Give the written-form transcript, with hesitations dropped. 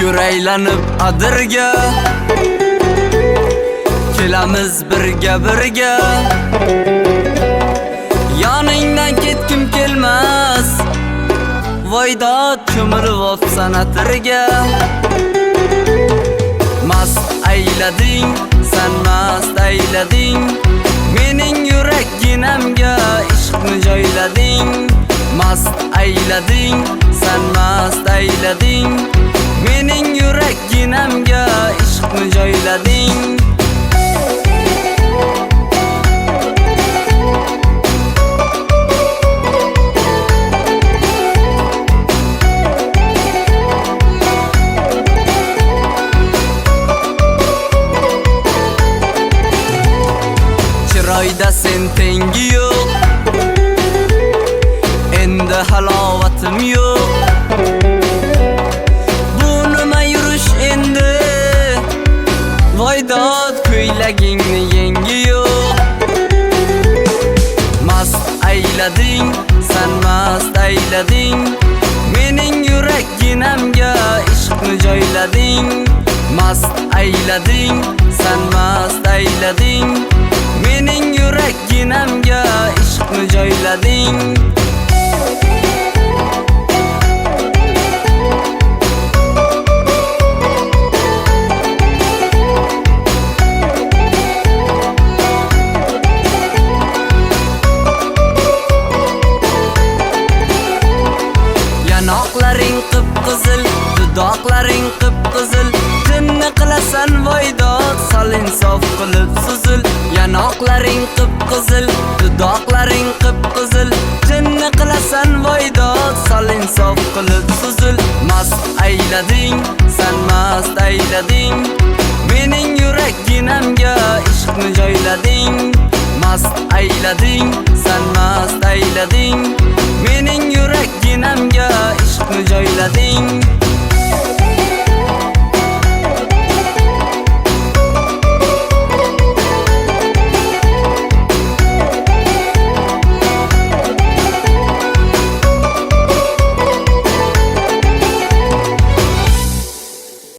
Yuraylanib adirga, kelamiz birga yoningdan ketkim kelmas, voydod ko'milib o'tsan atirga. Mast aylading, sen mast aylading, mening yurakginamga ishqni joylading. Mast aylading, sen mast aylading, mening yurakginamga ishqni joylading. Chiroyda sen tengi yo'q, endi halovatim yo'q. Bu nima yurish endi, voydod ko'ylagingni yengi yo'q. Mast aylading, sen mast aylading, mening yurakginamga ishqni joylading. Mast aylading, sen mast aylading, mening yurakginamga ishqni joylading. Yanoqlaring qip-qizil, dudoqlaring qip-qizil, tinni qilasan voydod, sol insof qilib suzil. Yanoqlaring qip-qizil, dudoqlaring qip-qizil, tinni qilasan voydod, sol insof qilib suzil. Mast aylading, sen mast aylading, mening yurakginamga ishqni joylading. Mast aylading, sen mast aylading,